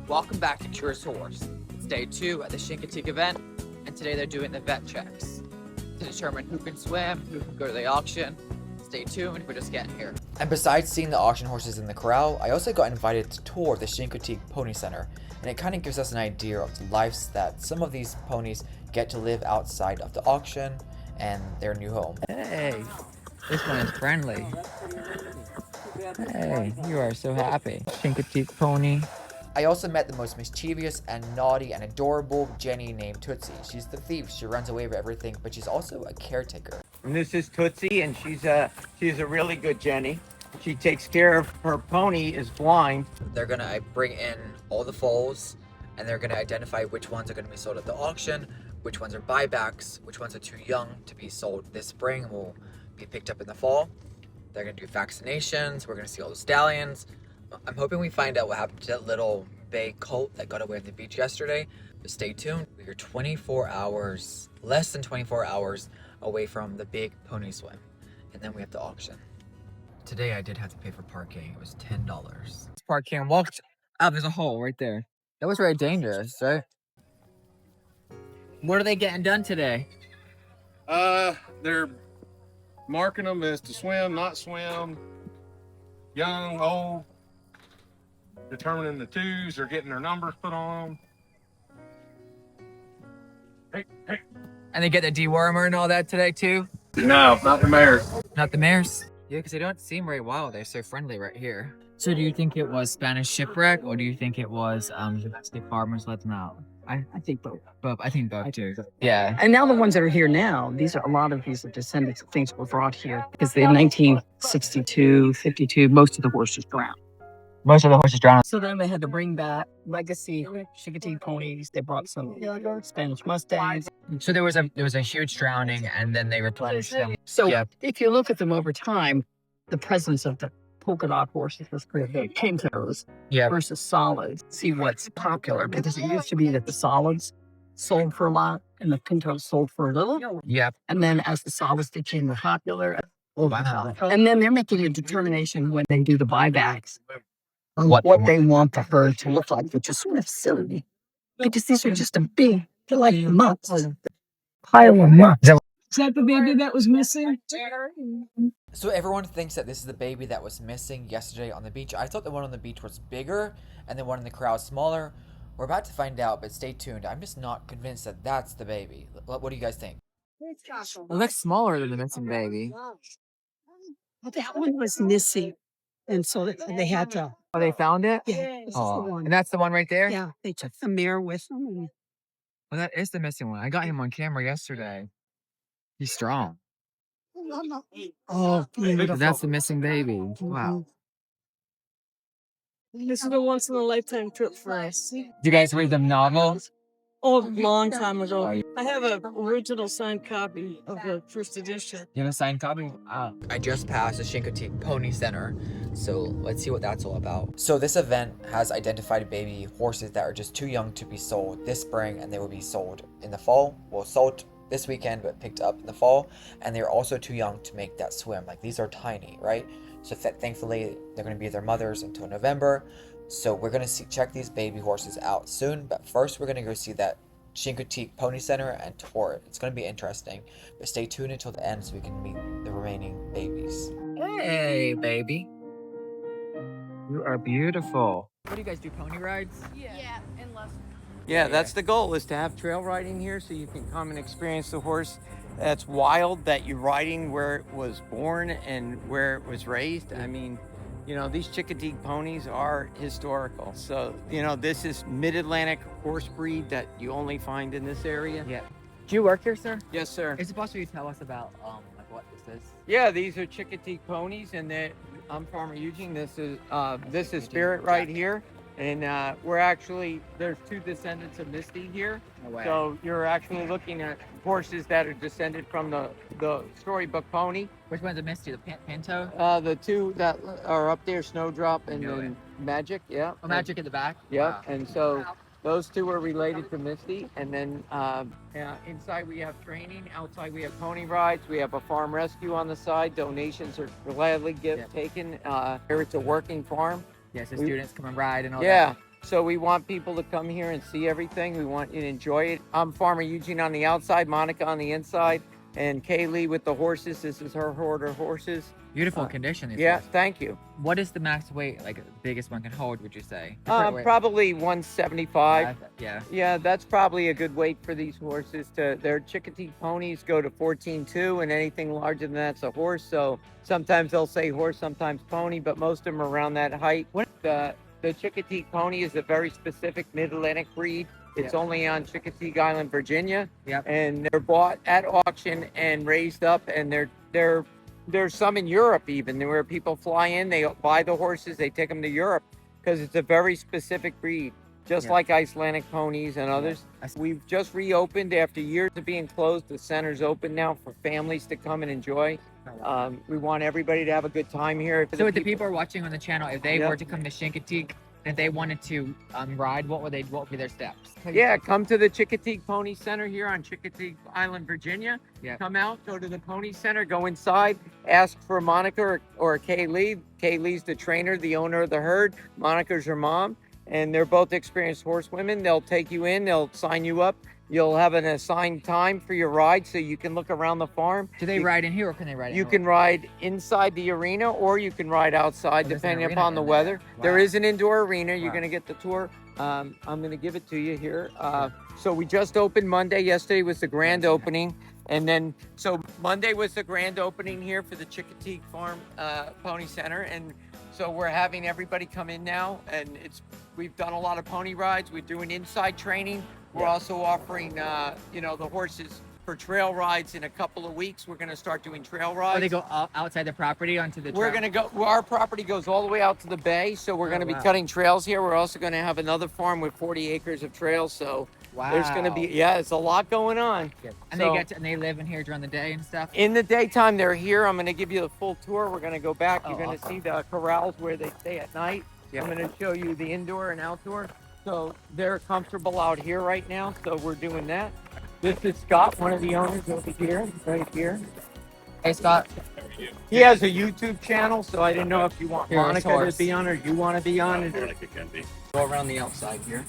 Welcome back to Curious Horse. It's day 2 at the Chincoteague event, and today they're doing the vet checks to determine who can swim, who can go to the auction. Stay tuned, we're just getting here. And besides seeing the auction horses in the corral, I also got invited to tour the Chincoteague Pony Center, and it kind of gives us an idea of the lives that some of these ponies get to live outside of the auction and their new home. Hey, this one is friendly. Hey, you are so happy. Chincoteague Pony. I also met the most mischievous and naughty and adorable Jenny named Tootsie. She's the thief. She runs away with everything, but she's also a caretaker. And this is Tootsie, and she's a really good Jenny. She takes care of her pony is blind. They're gonna bring in all the foals, and they're gonna identify which ones are gonna be sold at the auction, which ones are buybacks, which ones are too young to be sold this spring and will be picked up in the fall. They're gonna do vaccinations. We're gonna see all the stallions. I'm hoping we find out what happened to that little bay colt that got away on the beach yesterday. But stay tuned. We are 24 hours, less than 24 hours away from the big pony swim. And then we have the auction. Today I did have to pay for parking. It was $10. Parking, walked out, there's a hole right there. That was very dangerous, right? What are they getting done today? They're marking them as to swim, not swim, young, old, determining the twos, they're getting their numbers put on them. Hey. And they get the dewormer and all that today too? No, not the mares. Not the mares? Yeah, because they don't seem very wild. They're so friendly right here. So do you think it was Spanish shipwreck, or do you think it was the farmers let them out? I think both. Both. I think both too. Yeah. And now the ones that are here now, a lot of these are descendants of things were brought here. Because in 1962, 52, most of the horses drowned. Most of the horses drowned. So then they had to bring back legacy Chincoteague ponies. They brought some Spanish Mustangs. So there was a huge drowning, and then they replenished them. So if you look at them over time, the presence of the polka dot horses was pretty big. Pintos versus solids. See what's popular, because it used to be that the solids sold for a lot and the pintos sold for a little. Yep. And then as the solids became more popular, and then they're making a determination when they do the buybacks on what they want the herd to look like, which is sort of silly. Because these are just they're like mutts. Pile of mutts. Is that the baby that was missing? So everyone thinks that this is the baby that was missing yesterday on the beach. I thought the one on the beach was bigger and the one in the corral smaller. We're about to find out, but stay tuned. I'm just not convinced that that's the baby. What do you guys think? It looks smaller than the missing baby. Well, that one was missing, and so they had to. Oh, they found it? Yeah, this is the one. And that's the one right there? Yeah, they took the mare with them. And Well, that is the missing one. I got him on camera yesterday. He's strong. oh, beautiful. That's the missing baby. Wow. This is a once in a lifetime trip for us. Do you guys read the novels? Oh, a long time ago. I have an original signed copy of the first edition. You have a signed copy? I just passed the Chincoteague Pony Center, so let's see what that's all about. So this event has identified baby horses that are just too young to be sold this spring, and they will be sold in the fall. Well, sold this weekend, but picked up in the fall, and they're also too young to make that swim. Like, these are tiny, right? So thankfully, they're going to be with their mothers until November. So we're going to check these baby horses out soon, but first we're going to go see that Chincoteague Pony Center and tour it. It's going to be interesting, but stay tuned until the end so we can meet the remaining babies. Hey, baby. You are beautiful. What do you guys do, pony rides? Yeah, and less. Yeah, that's the goal, is to have trail riding here so you can come and experience the horse that's wild, that you're riding where it was born and where it was raised. I mean, these Chincoteague ponies are historical. So, this is mid-Atlantic horse breed that you only find in this area. Yeah. Do you work here, sir? Yes, sir. Is it possible you tell us about what this is? Yeah, these are Chincoteague ponies, and I'm Farmer Eugene. This is Spirit right here. And there's two descendants of Misty here. No way. So you're actually looking at horses that are descended from the storybook pony. Which one's a Misty? The Pinto? The two that are up there, Snowdrop and No way. then Magic, yeah. Oh, Magic in the back? Yeah, Wow. and so those two are related to Misty. And then inside we have training, outside we have pony rides, we have a farm rescue on the side. Donations are gladly taken. Here it's a working farm. Yeah, so students come and ride and all Yeah, that. So we want people to come here and see everything. We want you to enjoy it. I'm Farmer Eugene on the outside, Monica on the inside, and Kaylee with the horses. This is her herd of horses. Beautiful condition. These Yeah, horses. thank you. What is the max weight, like the biggest one can hold, would you say? Probably 175. Yeah. Yeah, that's probably a good weight for these horses. Their Chincoteague ponies go to 14.2, and anything larger than that's a horse. So sometimes they'll say horse, sometimes pony, but most of them are around that height. The Chincoteague pony is a very specific Mid-Atlantic breed. It's only on Chincoteague Island, Virginia. Yep. And they're bought at auction and raised up, and there's some in Europe even, where people fly in, they buy the horses, they take them to Europe because it's a very specific breed, just like Icelandic ponies and others. We've just reopened after years of being closed. The center's open now for families to come and enjoy. We want everybody to have a good time here. So if the people are watching on the channel, if they were to come to Chincoteague, if they wanted to ride, what would be their steps? Yeah, come to the Chincoteague Pony Center here on Chincoteague Island, Virginia. Yeah. Come out, go to the Pony Center, go inside, ask for Monica or Kaylee. Kaylee's the trainer, the owner of the herd. Monica's her mom, and they're both experienced horsewomen. They'll take you in, they'll sign you up. You'll have an assigned time for your ride so you can look around the farm. Do they ride in here or can they ride in You can ride inside the arena or you can ride outside depending upon the weather. Wow. There is an indoor arena. You're going to get the tour. I'm going to give it to you here. So we just opened Monday. Yesterday was the grand opening. And then, so Monday was the grand opening here for the Chincoteague Farm Pony Center. And so we're having everybody come in now. And we've done a lot of pony rides. We're doing inside training. We're also offering, the horses for trail rides in a couple of weeks. We're going to start doing trail rides. Oh, they go outside the property onto the trail? We're going to go, our property goes all the way out to the bay. So we're going to be cutting trails here. We're also going to have another farm with 40 acres of trails. So there's going to be, it's a lot going on. And they live in here during the day and stuff? In the daytime, they're here. I'm going to give you the full tour. We're going to go back. You're going to see the corrals where they stay at night. I'm going to show you the indoor and outdoor. So they're comfortable out here right now. So we're doing that. This is Scott, one of the owners over here, right here. Hey, Scott. He has a YouTube channel, so I didn't know if you want Monica to be on or you want to be on. Monica can be. Go around the outside here.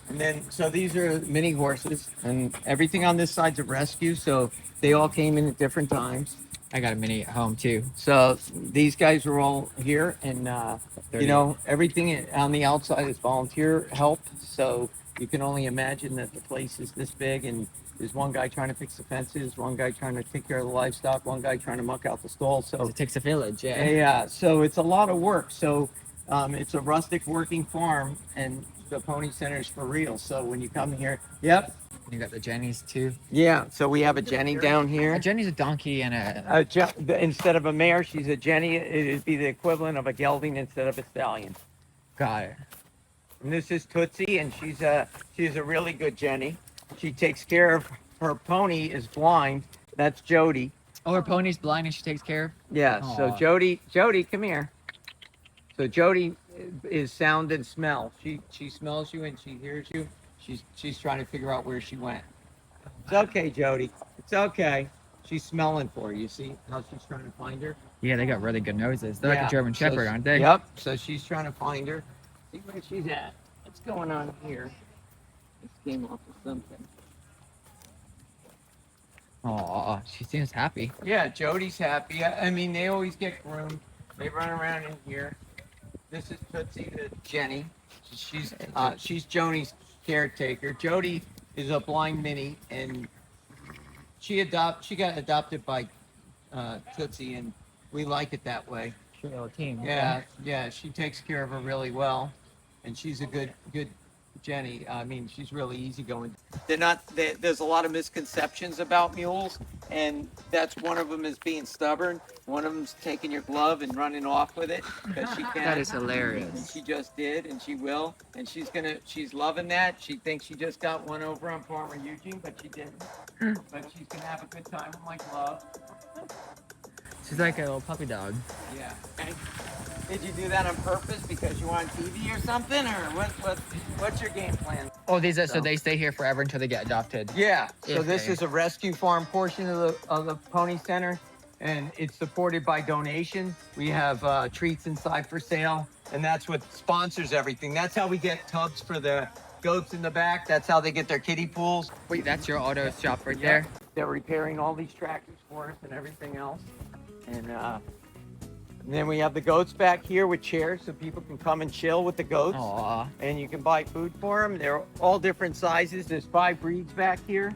And then, so these are mini horses, and everything on this side's a rescue, so they all came in at different times. I got a mini at home too. So these guys are all here, and everything on the outside is volunteer help. So you can only imagine that the place is this big, and there's one guy trying to fix the fences, one guy trying to take care of the livestock, one guy trying to muck out the stall. So it takes a village, yeah. Yeah, so it's a lot of work. So it's a rustic working farm, and the Pony Center is for real. So when you come here, You got the Jennies too. yeah. So we have a Jenny down here. A Jenny's a donkey and a Instead of a mare, she's a Jenny. It'd be the equivalent of a gelding instead of a stallion. got it. And this is Tootsie, and she's a really good Jenny. She takes care of her pony is blind. That's Jody. Oh, her pony's blind and she takes care of? Yeah. So Aw. Jody, come here. So Jody is sound and smell. She smells you and she hears you. She's trying to figure out where she went. It's okay, Jody. It's okay. She's smelling for you. See how she's trying to find her? Yeah, they got really good noses. They're like a German Shepherd, aren't they? Yep. So she's trying to find her. See where she's at. What's going on here? This came off of something. Oh, she seems happy. Yeah, Jody's happy. I mean, they always get groomed. They run around in here. This is Tootsie, the Jenny. She's Joni's caretaker. Jody is a blind mini, and she got adopted by Tootsie, and we like it that way. Little team. Yeah, she takes care of her really well, and she's a good Jenny. I mean, she's really easygoing. There's a lot of misconceptions about mules, and that's one of them is being stubborn. One of them's taking your glove and running off with it because she can. That is And hilarious. she just did, and she will, and she's loving that. She thinks she just got one over on Farmer Eugene, but she didn't. But she's gonna have a good time with my glove. She's like a little puppy dog. Yeah. Okay. Did you do that on purpose because you want TV or something, or what's your game plan? Oh, so they stay here forever until they get adopted. Yeah. So this Okay. is a rescue farm portion of the Pony Center, and it's supported by donation. We have treats inside for sale. and that's what sponsors everything. That's how we get tubs for the goats in the back. That's how they get their kiddie pools. Wait, that's your auto shop right Yeah. there? They're repairing all these tractors for us and everything else. And then we have the goats back here with chairs so people can come and chill with the goats. Aw. And you can buy food for them. They're all different sizes. There's 5 breeds back here.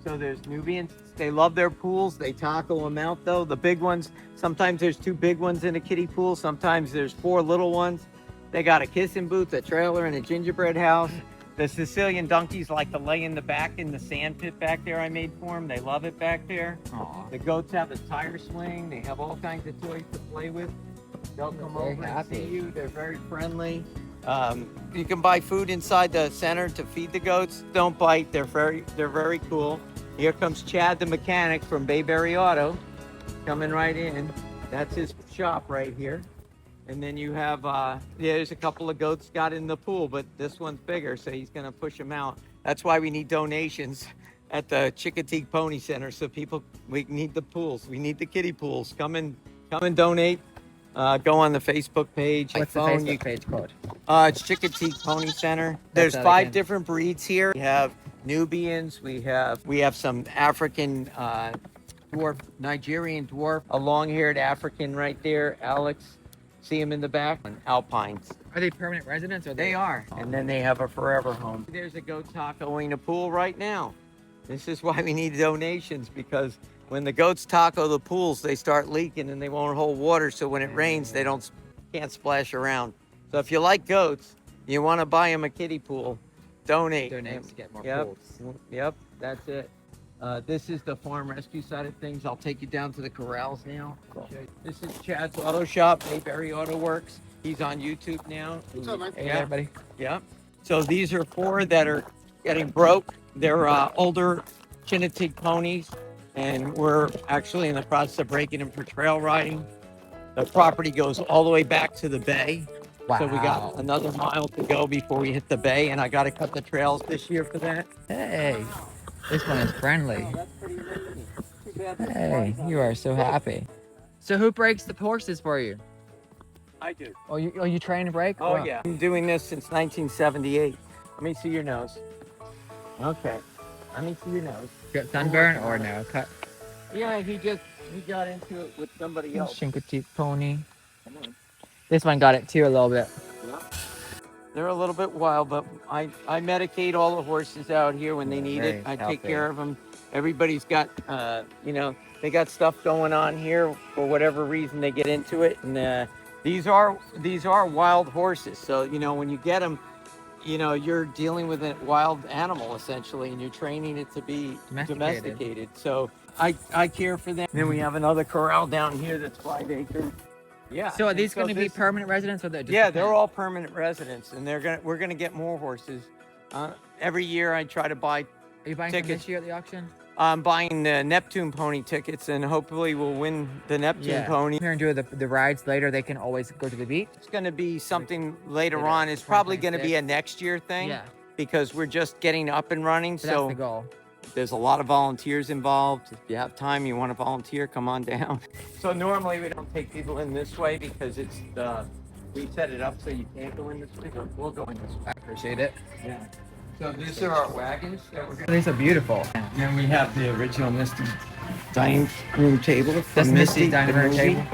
So there's Nubians. They love their pools. They tackle them out though. The big ones, sometimes there's 2 big ones in a kiddie pool. Sometimes there's 4 little ones. They got a kissing booth, a trailer, and a gingerbread house. The Sicilian donkeys like to lay in the back in the sand pit back there I made for them. They love it back there. Aw. The goats have a tire swing. They have all kinds of toys to play with. They'll come Very over and happy. see you. They're very friendly. You can buy food inside the center to feed the goats. Don't bite. They're very cool. Here comes Chad, the mechanic from Bayberry Auto, coming right in. That's his shop right here. And then you have, there's a couple of goats got in the pool, but this one's bigger, so he's gonna push them out. That's why we need donations at the Chincoteague Pony Center. So we need the pools. We need the kiddie pools. Come and donate. Go on the Facebook page. What's the phone, Facebook page called? It's Chincoteague Pony Center. There's that 5 again. different breeds here. We have Nubians. We have some African dwarf, Nigerian dwarf, a long-haired African right there, Alex. See him in the back. And Alpines. Are they permanent residents or They are. And then they have a forever home. There's a goat tacoing a pool right now. This is why we need donations, because when the goats taco the pools, they start leaking and they won't hold water. So when it rains, they can't splash around. So if you like goats, you want to buy them a kiddie pool, donate. Donate to get more Yep. pools. Yep, that's it. This is the farm rescue side of things. I'll take you down to the corrals now. Cool. This is Chad's Auto Shop, Bayberry Auto Works. He's on YouTube now. What's up, man? Hey, Yeah. everybody. Yep. So these are 4 that are getting broke. They're older Chincoteague ponies, and we're actually in the process of breaking them for trail riding. The property goes all the way back to the bay. Wow. So we got another mile to go before we hit the bay, and I got to cut the trails this year for that. Hey, this one is friendly. That's pretty risky. Too bad this Hey, flies you out. are so happy. So who breaks the horses for you? I do. Oh, you train to break? Oh, Wow. yeah. I've been doing this since 1978. Let me see your nose. Okay. Let me see your nose. Got sunburn or no? Cut. Yeah, he got into it with somebody else. Chincoteague pony. Come on. This one got it too a little bit. They're a little bit wild, but I medicate all the horses out here when they need it. Very I take healthy. care of them. Everybody's got, they got stuff going on here for whatever reason they get into it. And these are wild horses. So, when you get them, you're dealing with a wild animal essentially, and you're training it to be domesticated. So I care for them. Then we have another corral down here that's 5 acres. Yeah. So are and these going to be this- permanent residents or they're just Yeah, they're all permanent residents, and we're gonna get more horses. Every year I try to buy. Are you buying some tickets. this year at the auction? I'm buying the Neptune pony tickets, and hopefully we'll win the Neptune pony. Here and do the rides later. They can always go to the beach. It's gonna be something later later, on. It's probably gonna be a 2026. next year thing. Yeah, Because we're just getting up and running. but that's So the goal. there's a lot of volunteers involved. If you have time, you want to volunteer, come on down. So normally we don't take people in this way because it's we set it up so you can't go in this way, but we'll go in this way. I appreciate it. Yeah. So these are our wagons that we're gonna. These are beautiful. And then we have the original Misty dining room table. That's from Misty dining the room movie. table.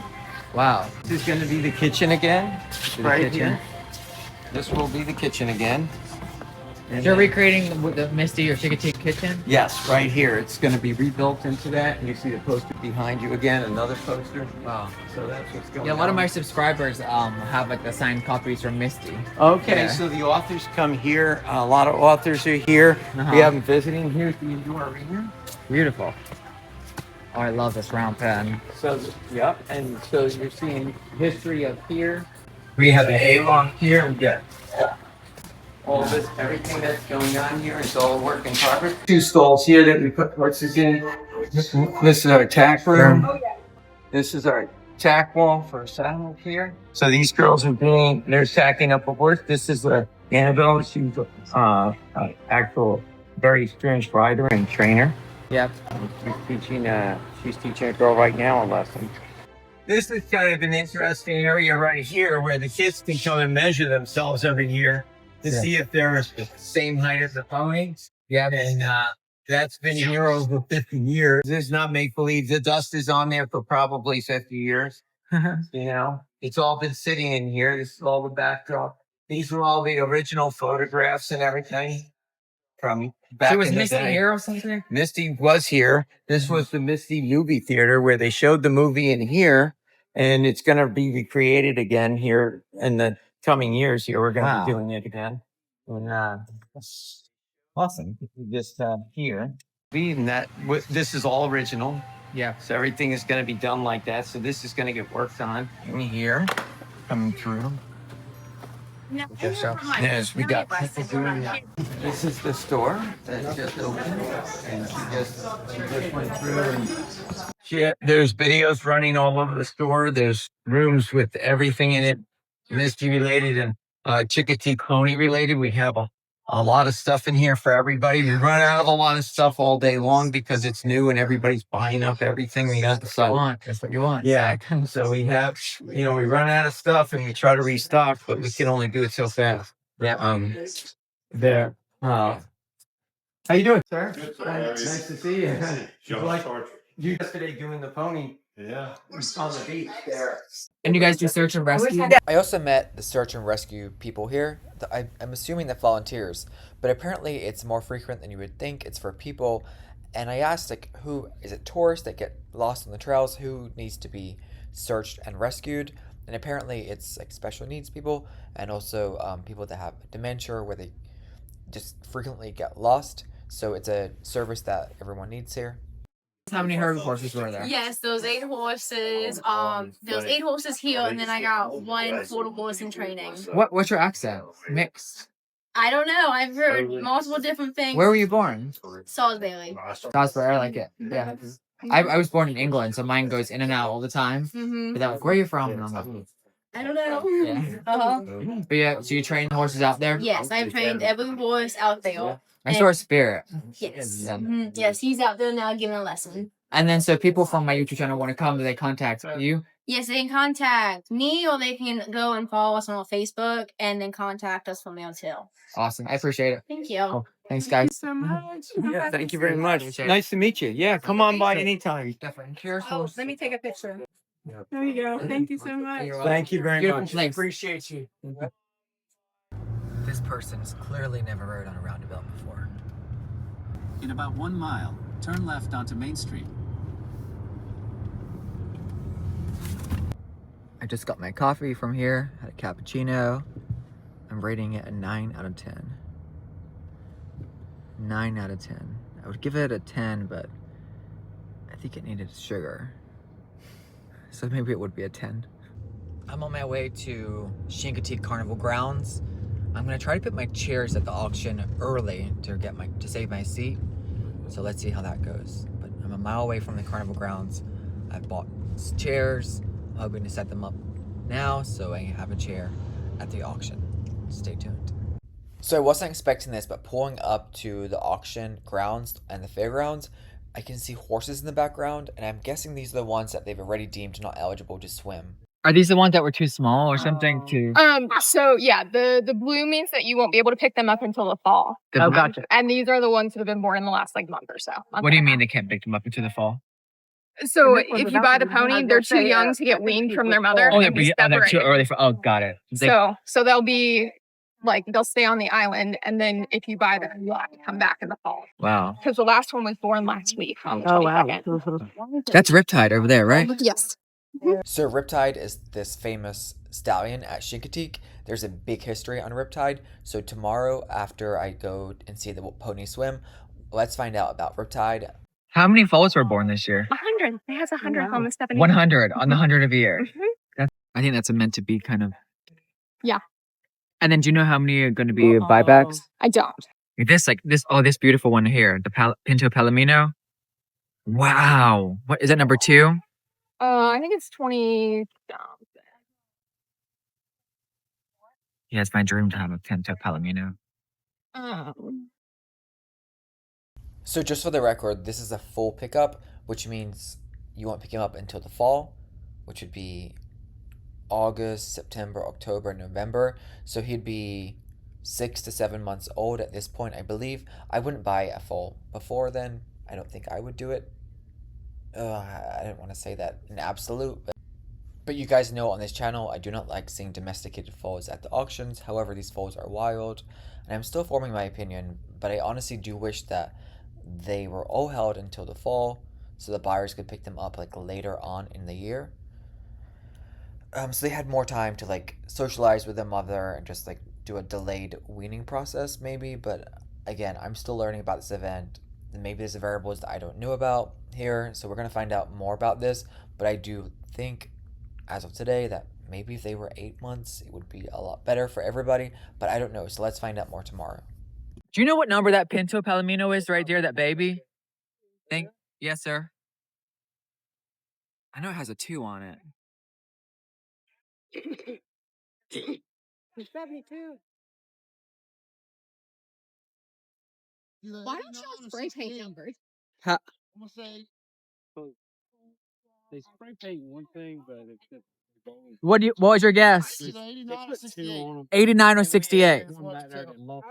Wow. This is going to be the kitchen again. The Right kitchen. here. This will be the kitchen again. And You're then- recreating the Misty or Chincoteague kitchen? Yes, right here. It's going to be rebuilt into that. And you see the poster behind you again, another poster. Wow. So that's what's going on. Yeah, a lot of my subscribers have like the signed copies from Misty. Okay, Yeah. so the authors come here. A lot of authors are here. Uh-huh. We have them visiting. Here's the indoor arena. Beautiful. Oh, I love this round pen. So, yep. And so you're seeing history of here. We have the A-Long here. We got all this, everything that's going on here is all work in progress. 2 stalls here that we put horses in. This is our tack room. This is our tack wall for a saddle here. So these girls they're tacking up a horse. This is Annabelle. She's an actual very experienced rider and trainer. Yep. She's teaching a girl right now a lesson. This is kind of an interesting area right here where the kids can come and measure themselves every year to see if they're the same height as the pony. Yeah. And that's been here over 50 years. This is not make-believe. The dust is on there for probably 50 years. You know, it's all been sitting in here. This is all the backdrop. These were all the original photographs and everything from back So was in the Misty day. here or something? Misty was here. This was the Misty movie theater where they showed the movie in here, and it's going to be recreated again here in the coming years. Here, we're going to be doing it again. And awesome. Just here. Being that this is all original. Yeah. So everything is going to be done like that. So this is going to get worked on in here, coming through. Yes, we got people doing that. This is the store that just opened, and she just went through and there's videos running all over the store. There's rooms with everything in it, Misty related and Chincoteague Pony related. We have a lot of stuff in here for everybody. We run out of a lot of stuff all day long because it's new and everybody's buying up everything we got. That's what you want. That's what you want. Yeah. So we have, we run out of stuff and we try to restock, but we can only do it so fast. Yeah. There. How you doing, sir? Nice to see you. You yesterday doing the pony. Yeah. On the beach there. And you guys do search and rescue? I also met the search and rescue people here. I'm assuming they're volunteers, but apparently it's more frequent than you would think. It's for people. And I asked, like, who is it? Tourists that get lost on the trails? Who needs to be searched and rescued? And apparently it's like special needs people and also people that have dementia where they just frequently get lost. So it's a service that everyone needs here. How many herd horses were there? Yes, those 8 horses. There's 8 horses here, and then I got 1 quarter horse in training. What's your accent? Mixed. I don't know. I've heard multiple different things. Where were you born? Salisbury. Salisbury, I like it. Yeah. I was born in England, so mine goes in and out all the time. But they're like, where are you from? And I'm like, I don't know. yeah. But yeah, so you train horses out there? Yes, I've trained every horse out there. I saw a Spirit. Yes. Yeah. Yes, he's out there now giving a lesson. And then so people from my YouTube channel want to come, do they contact you? Yes, they can contact me or they can go and follow us on Facebook and then contact us from there too. Awesome. I appreciate it. Thank you. Cool. Thanks, guys. so much. Yeah, thank you very much. Nice to meet you. Yeah, come on by anytime. Definitely. Cheers. Let me take a picture. There you go. Thank you so much. Thank you very Beautiful much. place. Appreciate you. This person's clearly never rode on a roundabout before. In about 1 mile, turn left onto Main Street. I just got my coffee from here, had a cappuccino. I'm rating it a 9 out of 10. 9 out of 10. I would give it a 10, but I think it needed sugar. So maybe it would be a 10. I'm on my way to Chincoteague Carnival grounds. I'm gonna try to put my chairs at the auction early to save my seat. So let's see how that goes. But I'm a mile away from the carnival grounds. I've bought chairs. I'm hoping to set them up now so I have a chair at the auction. Stay tuned. So I wasn't expecting this, but pulling up to the auction grounds and the fairgrounds, I can see horses in the background, and I'm guessing these are the ones that they've already deemed not eligible to swim. Are these the ones that were too small or something? So yeah, the blue means that you won't be able to pick them up until the fall. Oh, gotcha. And these are the ones that have been born in the last month or so. What do you mean they can't pick them up into the fall? So if you buy the pony, they're too young to get weaned from their mother. Oh, and be they're too separated. early for. Oh, got it. So they'll be like they'll stay on the island, and then if you buy them, you'll have to come back in the fall. Wow. Because the last one was born last week. On the 22nd. That's Riptide over there, right? Yes. So Riptide is this famous stallion at Chincoteague. There's a big history on Riptide. So tomorrow, after I go and see the pony swim, let's find out about Riptide. How many foals were born this year? 100. It has 100 on the 70. 100 on the 100 of a year. Mhm. I think that's a meant to be kind of. Yeah. And then do you know how many are going to be buybacks? I don't. This beautiful one here, the Pinto Palomino. Wow. What is that, number 2? I think it's 20. Yeah, it's my dream to have a Pinto Palomino. So just for the record, this is a full pickup, which means you won't pick him up until the fall. which would be August, September, October, November. So he'd be 6 to 7 months old at this point, I believe. I wouldn't buy a foal before then. I don't think I would do it. I didn't want to say that in absolute, but you guys know on this channel, I do not like seeing domesticated foals at the auctions. However, these foals are wild, and I'm still forming my opinion, but I honestly do wish that they were all held until the fall, so the buyers could pick them up like later on in the year. So they had more time to like socialize with their mother and just like do a delayed weaning process maybe. But again, I'm still learning about this event, and maybe there's variables that I don't know about here, so we're gonna find out more about this. But I do think, as of today, that maybe if they were 8 months, it would be a lot better for everybody. But I don't know, so let's find out more tomorrow. Do you know what number that Pinto Palomino is right there, that baby? Yes, sir. I know it has a 2 on it. It's 72. Why don't you have spray paint numbers? Ha- I'm gonna say They spray paint one thing, but it's just What was your guess? 89 or 68. 89 or 68?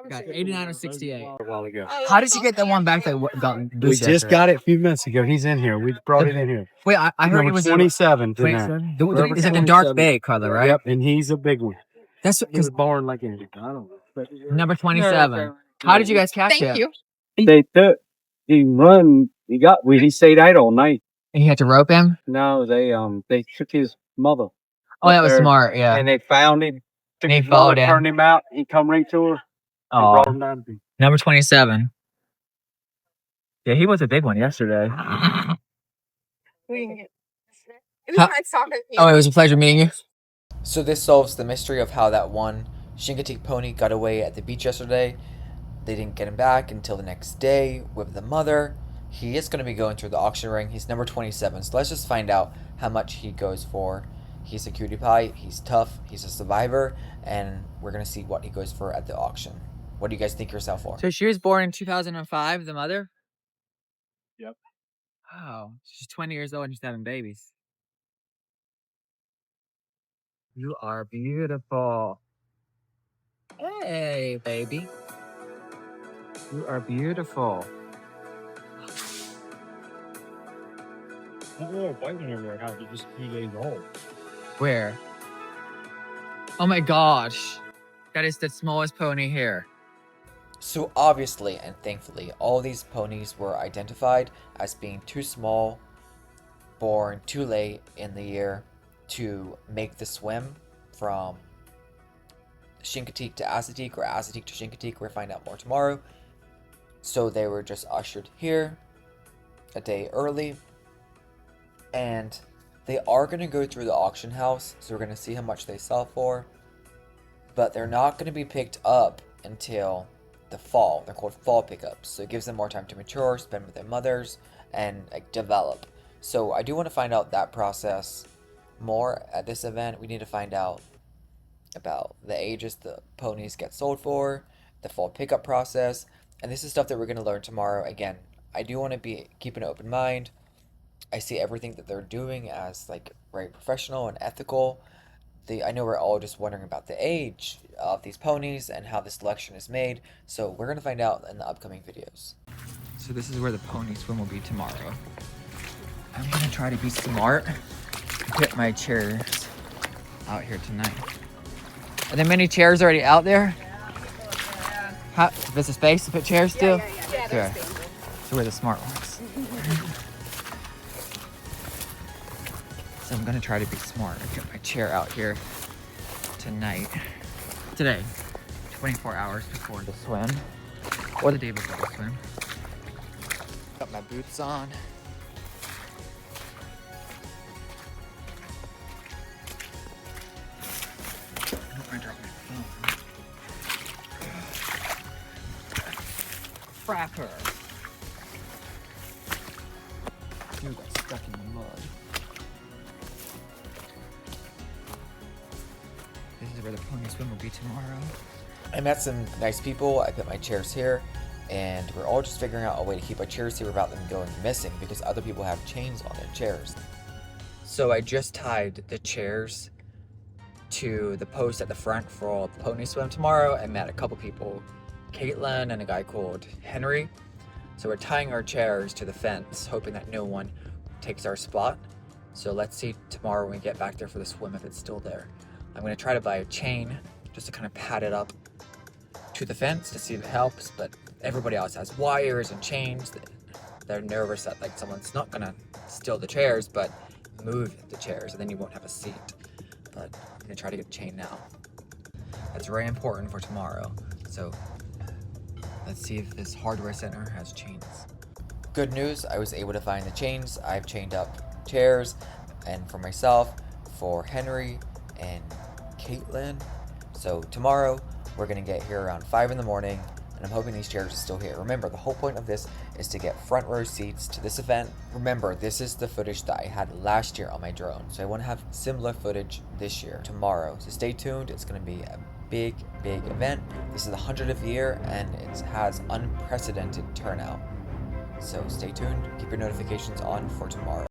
got 89 or 68. a while ago. How did you get the one back that got We just got it a few minutes ago. He's in here. We brought it in here. Wait, I heard Number it was 27 tonight. Is it the dark bay color, right? Yep, and he's a big one. That's He was born like in, I don't know. But Number 27. How did you guys catch Thank it? you. they took, he stayed out all night. And you had to rope him? No, they took his mother. Oh, that was there, smart, yeah. And they found him. Took And he his mother, followed him. turned him out. He come right to her. And brought him down to me. Number 27. Yeah, he was a big one yesterday. It was Huh? nice talking to you. Oh, it was a pleasure meeting you. So this solves the mystery of how that one Chincoteague pony got away at the beach yesterday. They didn't get him back until the next day with the mother. He is going to be going through the auction ring. He's number 27. So let's just find out how much he goes for. He's a cutie pie. He's tough. He's a survivor. And we're going to see what he goes for at the auction. What do you guys think yourself for? So she was born in 2005, the mother? Yep. Wow. She's 20 years old and she's having babies. You are beautiful. Hey, baby. You are beautiful. Oh, white one over there. How he just 3 days old. Where? Oh my gosh. That is the smallest pony here. So obviously and thankfully, all these ponies were identified as being too small, born too late in the year to make the swim from Chincoteague to Assateague or Assateague to Chincoteague. We'll find out more tomorrow. So they were just ushered here a day early, and they are going to go through the auction house, so we're going to see how much they sell for, but they're not going to be picked up until the fall. They're called fall pickups, so it gives them more time to mature, spend with their mothers, and like develop. So I do want to find out that process more at this event. We need to find out about the ages the ponies get sold for, the fall pickup process, and this is stuff that we're going to learn tomorrow. Again, I do want to be keeping an open mind. I see everything that they're doing as like very professional and ethical. I know we're all just wondering about the age of these ponies and how the selection is made, so we're going to find out in the upcoming videos. So this is where the pony swim will be tomorrow. I'm gonna try to be smart and put my chairs out here tonight. Are there many chairs already out there? How, there's a space to put chairs still? Yeah, Okay. So we're the smart ones. So I'm gonna try to be smart and put my chair out here tonight. Today, 24 hours before the swim, or the day before the swim. Got my boots on. I hope I drop my phone. Fracker. You got stuck in the mud. This is where the pony swim will be tomorrow. I met some nice people. I put my chairs here, and we're all just figuring out a way to keep our chairs here without them going missing, because other people have chains on their chairs. So I just tied the chairs to the post at the front for the pony swim tomorrow. I met a couple people, Caitlin and a guy called Henry. So we're tying our chairs to the fence, hoping that no one takes our spot. So let's see tomorrow when we get back there for the swim if it's still there. I'm gonna try to buy a chain just to kind of pad it up to the fence to see if it helps, but everybody else has wires and chains. They're nervous that like someone's not gonna steal the chairs, but move the chairs and then you won't have a seat. But I'm gonna try to get a chain now. That's very important for tomorrow. So let's see if this hardware center has chains. Good news, I was able to find the chains. I've chained up chairs, and for myself, for Henry and Caitlin. So tomorrow we're gonna get here around 5 in the morning, and I'm hoping these chairs are still here. Remember, the whole point of this is to get front row seats to this event. Remember, this is the footage that I had last year on my drone, so I want to have similar footage this year tomorrow. So stay tuned. It's going to be a big event. This is the 100th year, and it has unprecedented turnout. So stay tuned. Keep your notifications on for tomorrow.